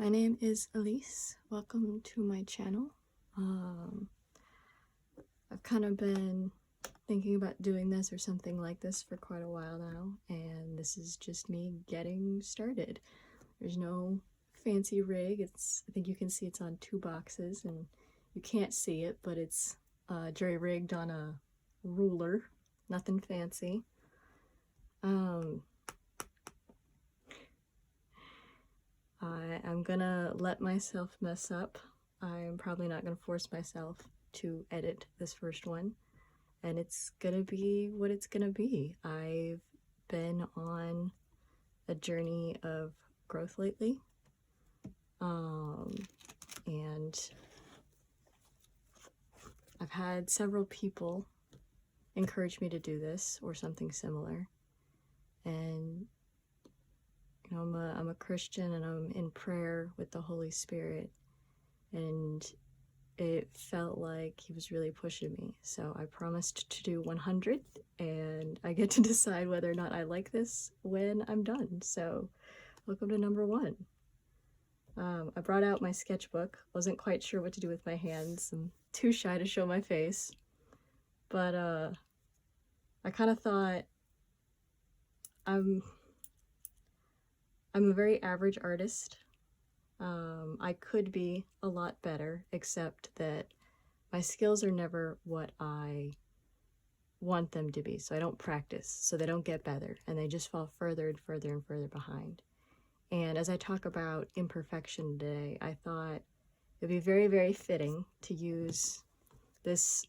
My name is Elise. Welcome to my channel. I've kind of been thinking about doing this or something like this for quite a while now, and this is just me getting started. There's no fancy rig. I think you can see it's on 2 boxes, and you can't see it, but it's jury-rigged on a ruler. Nothing fancy. I'm gonna let myself mess up. I'm probably not gonna force myself to edit this first one, and it's gonna be what it's gonna be. I've been on a journey of growth lately, and I've had several people encourage me to do this or something similar, and you know, I'm a Christian, and I'm in prayer with the Holy Spirit, and it felt like he was really pushing me. So I promised to do 100, and I get to decide whether or not I like this when I'm done. So welcome to number 1. I brought out my sketchbook. Wasn't quite sure what to do with my hands. I'm too shy to show my face. But I kind of thought I'm a very average artist. I could be a lot better, except that my skills are never what I want them to be, so I don't practice, so they don't get better, and they just fall further and further and further behind. And as I talk about imperfection today, I thought it'd be very, very fitting to use this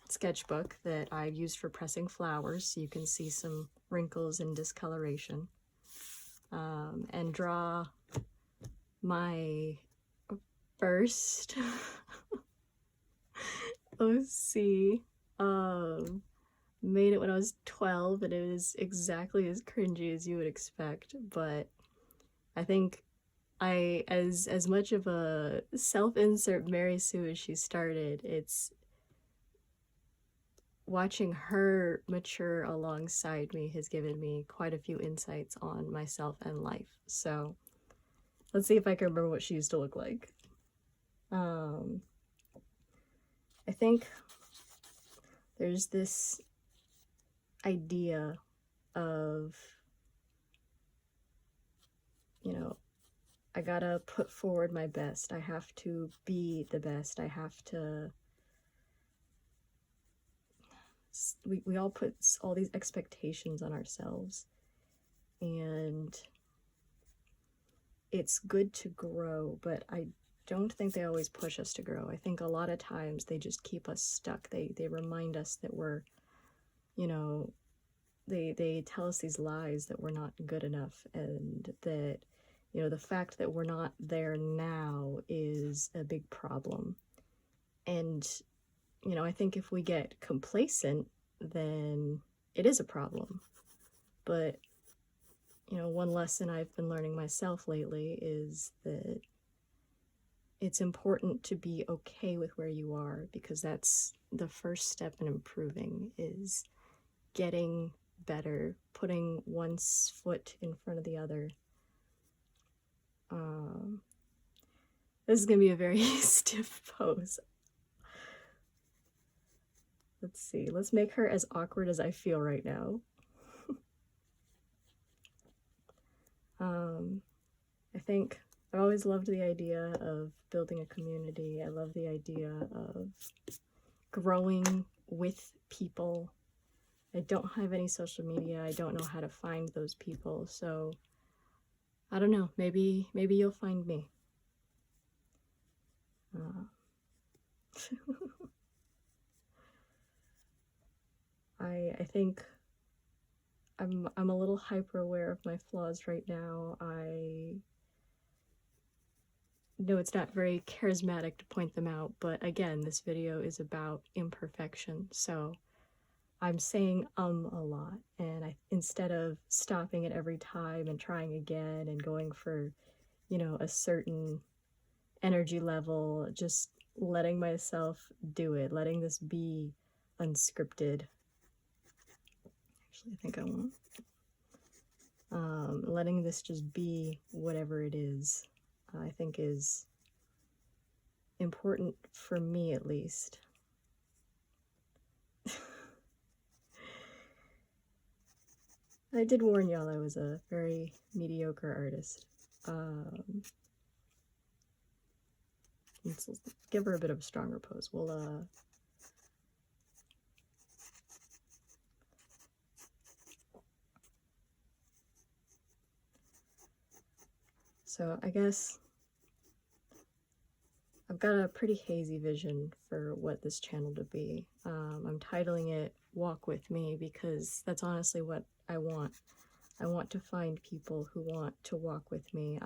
sketchbook that I used for pressing flowers, so you can see some wrinkles and discoloration, and draw my first OC. Made it when I was 12, and it was exactly as cringy as you would expect, but I think as much of a self-insert Mary Sue as she started, it's watching her mature alongside me has given me quite a few insights on myself and life. So let's see if I can remember what she used to look like. I think there's this idea of, you know, I gotta put forward my best. I have to be the best. I have to... We all put all these expectations on ourselves, and it's good to grow, but I don't think they always push us to grow. I think a lot of times they just keep us stuck. They remind us that we're, you know, they tell us these lies that we're not good enough, and that, you know, the fact that we're not there now is a big problem. And, you know, I think if we get complacent, then it is a problem. But, you know, one lesson I've been learning myself lately is that it's important to be okay with where you are, because that's the first step in improving, is getting better, putting one foot in front of the other. This is gonna be a very stiff pose. Let's see, let's make her as awkward as I feel right now. I think I've always loved the idea of building a community. I love the idea of growing with people. I don't have any social media. I don't know how to find those people, so I don't know, maybe you'll find me. I think I'm a little hyper aware of my flaws right now. I know it's not very charismatic to point them out, but again, this video is about imperfection, so I'm saying a lot, and instead of stopping at every time and trying again and going for, you know, a certain energy level, just letting myself do it, letting this be unscripted. Actually, I think I won't. Letting this just be whatever it is. I think is important for me, at least. I did warn y'all I was a very mediocre artist. Let's give her a bit of a stronger pose. We'll, so I guess I've got a pretty hazy vision for what this channel to be. I'm titling it Walk With Me because that's honestly what I want. I want to find people who want to walk with me.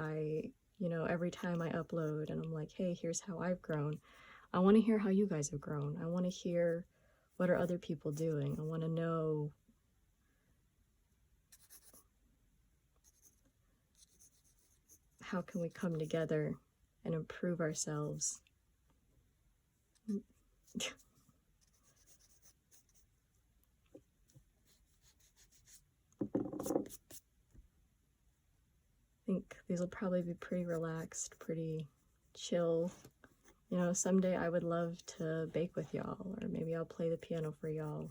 You know, every time I upload and I'm like, hey, here's how I've grown, I want to hear how you guys have grown. I want to hear what are other people doing. I want to know how can we come together and improve ourselves. I think these will probably be pretty relaxed, pretty chill. You know, someday I would love to bake with y'all, or maybe I'll play the piano for y'all.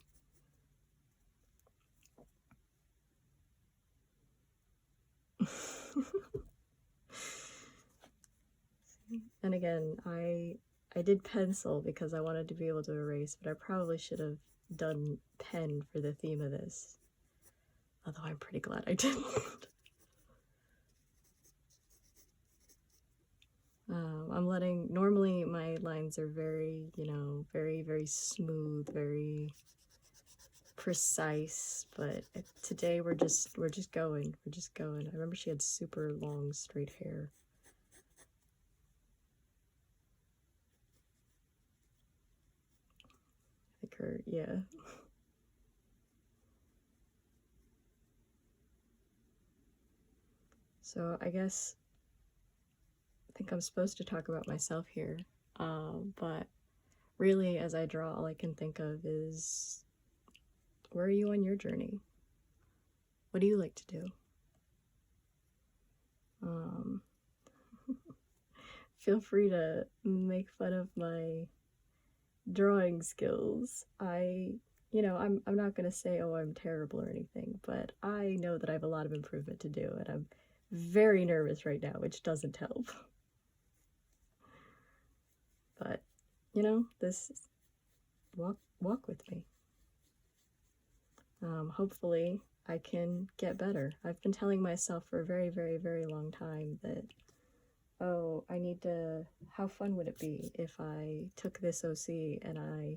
And again, I did pencil because I wanted to be able to erase, but I probably should have done pen for the theme of this. Although I'm pretty glad I didn't. Normally my lines are very, you know, very, very smooth, very precise, but today we're just going. I remember she had super long straight hair. I think her, yeah. So I guess I think I'm supposed to talk about myself here, but really as I draw, all I can think of is, where are you on your journey? What do you like to do? Feel free to make fun of my drawing skills. You know, I'm not gonna say, oh, I'm terrible or anything, but I know that I have a lot of improvement to do, and I'm very nervous right now, which doesn't help. But, you know, this walk with me. Hopefully I can get better. I've been telling myself for a very, very, very long time that, oh, how fun would it be if I took this OC and I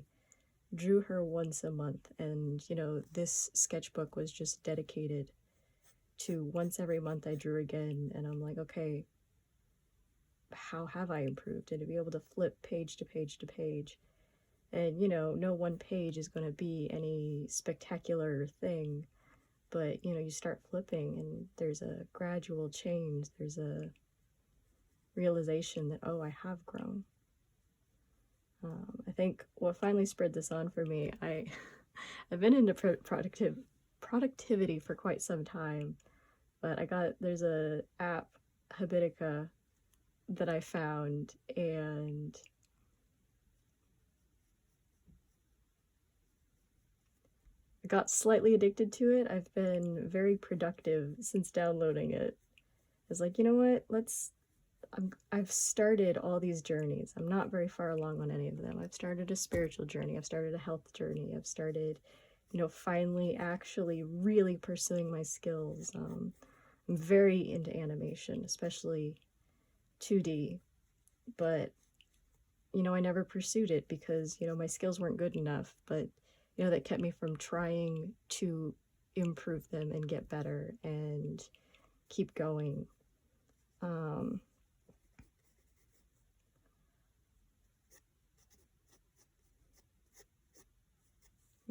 drew her once a month, and, you know, this sketchbook was just dedicated to once every month I drew again, and I'm like, okay, how have I improved? And to be able to flip page to page to page, and, you know, no one page is going to be any spectacular thing, but, you know, you start flipping and there's a gradual change, there's a realization that, oh, I have grown. I think what finally spread this on for me, I've been into productivity for quite some time, but there's a app, Habitica, that I found, and I got slightly addicted to it. I've been very productive since downloading it. I was like, you know what, I've started all these journeys. I'm not very far along on any of them. I've started a spiritual journey. I've started a health journey. I've started, you know, finally actually really pursuing my skills. I'm very into animation, especially 2D, but, you know, I never pursued it because, you know, my skills weren't good enough, but, you know, that kept me from trying to improve them and get better and keep going. You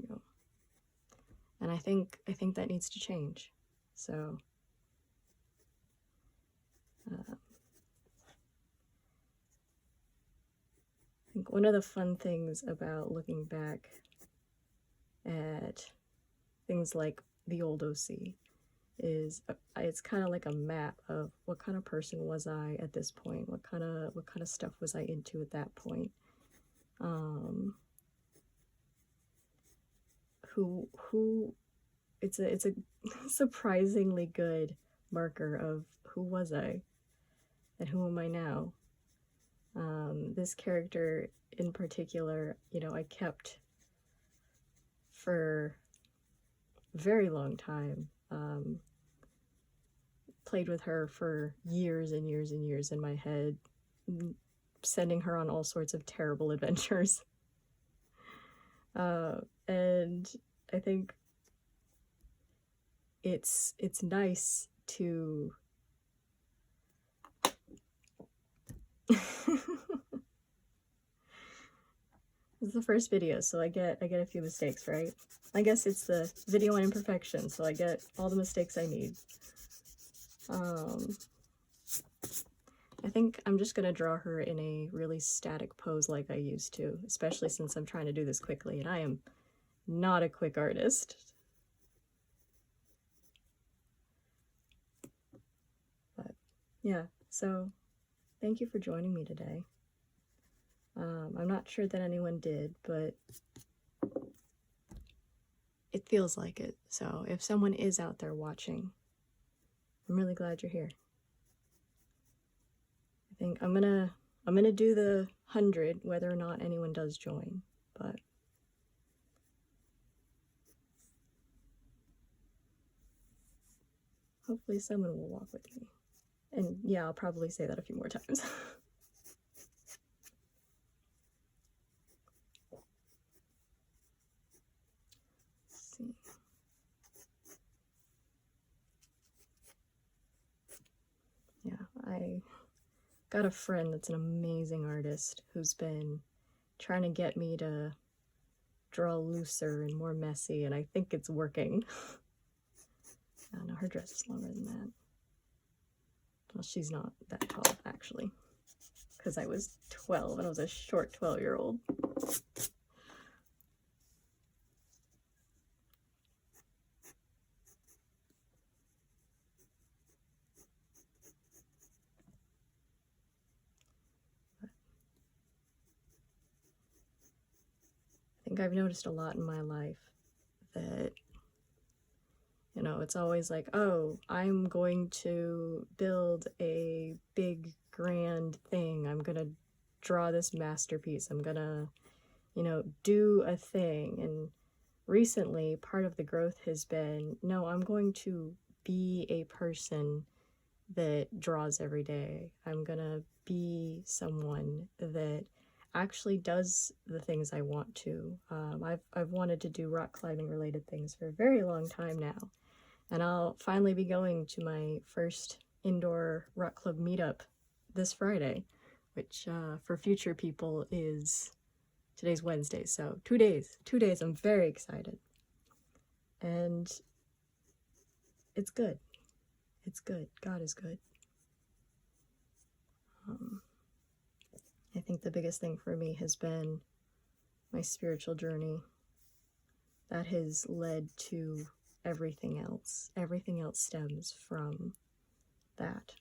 know, and I think that needs to change. So I think one of the fun things about looking back at things like the old OC is it's kind of like a map of what kind of person was I at this point, what kind of stuff was I into at that point, who it's a surprisingly good marker of who was I and who am I now. This character in particular, you know, I kept for a very long time, played with her for years and years and years in my head, sending her on all sorts of terrible adventures. And I think it's nice to This is the first video, so I get a few mistakes, right? I guess it's the video on imperfection, so I get all the mistakes I need. I think I'm just gonna draw her in a really static pose like I used to, especially since I'm trying to do this quickly, and I am not a quick artist. But yeah, so thank you for joining me today. I'm not sure that anyone did, but it feels like it. So if someone is out there watching, I'm really glad you're here. I think I'm gonna do the 100 whether or not anyone does join, but hopefully someone will walk with me. And yeah, I'll probably say that a few more times. Yeah, I got a friend that's an amazing artist who's been trying to get me to draw looser and more messy, and I think it's working. I don't know, her dress is longer than that. Well, she's not that tall, actually, because I was 12 and I was a short 12-year-old. I think I've noticed a lot in my life that, you know, it's always like, oh, I'm going to build a big, grand thing. I'm gonna draw this masterpiece. I'm gonna, you know, do a thing. And recently, part of the growth has been, no, I'm going to be a person that draws every day. I'm gonna be someone that actually does the things I want to. I've wanted to do rock climbing related things for a very long time now, and I'll finally be going to my first indoor rock club meetup this Friday, which for future people is today's Wednesday, so 2 days. 2 days. I'm very excited, and it's good. It's good. God is good. I think the biggest thing for me has been my spiritual journey. That has led to everything else. Everything else stems from that.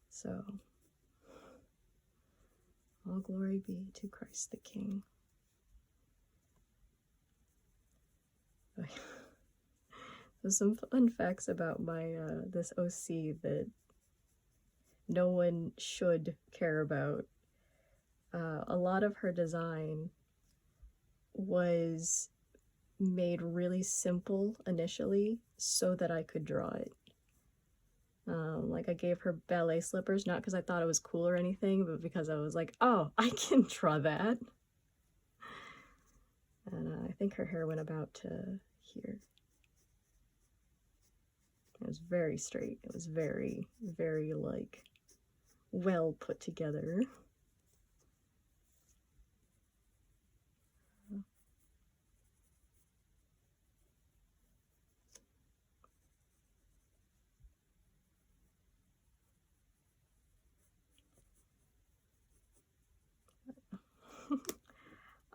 So, all glory be to Christ the King. There's some fun facts about my this OC that no one should care about. A lot of her design was made really simple initially so that I could draw it. Like I gave her ballet slippers, not because I thought it was cool or anything, but because I was like, oh, I can draw that. And I think her hair went about to here. It was very straight. It was very, very, like, well put together.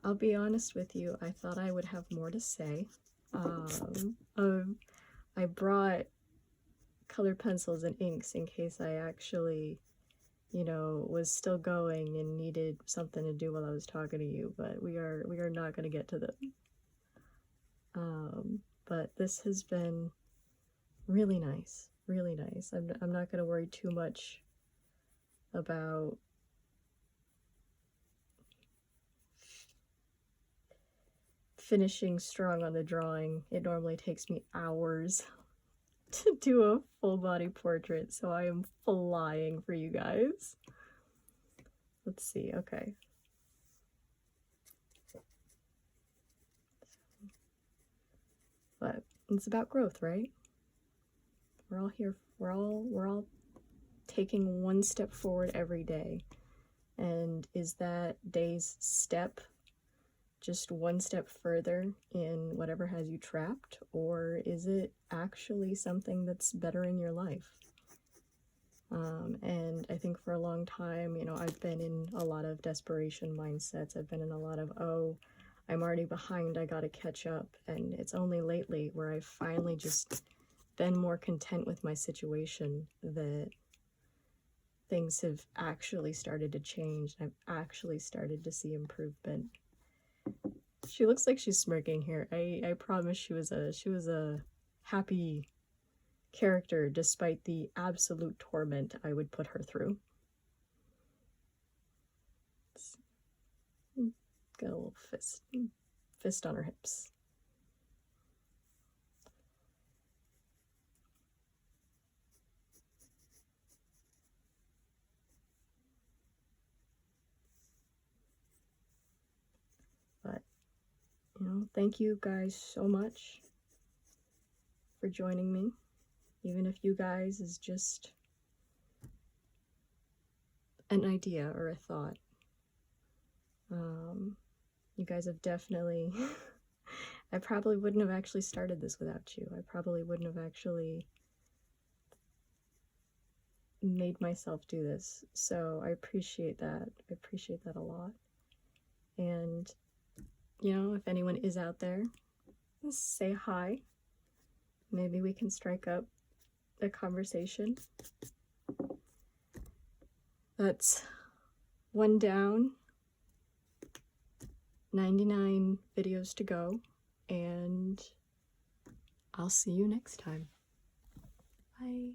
I'll be honest with you, I thought I would have more to say. I brought colored pencils and inks in case I actually, you know, was still going and needed something to do while I was talking to you, but we are not going to get to them. But this has been really nice, really nice. I'm not going to worry too much about finishing strong on the drawing. It normally takes me hours to do a full body portrait, so I am flying for you guys. Let's see, okay. But it's about growth, right? We're all here, we're all taking one step forward every day. And is that day's step just one step further in whatever has you trapped, or is it actually something that's bettering your life? And I think for a long time, you know, I've been in a lot of desperation mindsets. I've been in a lot of, oh, I'm already behind, I gotta catch up. And it's only lately where I've finally just been more content with my situation that things have actually started to change. I've actually started to see improvement. She looks like she's smirking here. I promise she was a happy character despite the absolute torment I would put her through. Got a little fist on her hips. But, you know, thank you guys so much for joining me. Even if you guys is just an idea or a thought. You guys have definitely... I probably wouldn't have actually started this without you. I probably wouldn't have actually made myself do this. So I appreciate that. I appreciate that a lot. And, you know, if anyone is out there, say hi. Maybe we can strike up a conversation. That's one down, 99 videos to go, and I'll see you next time. Bye.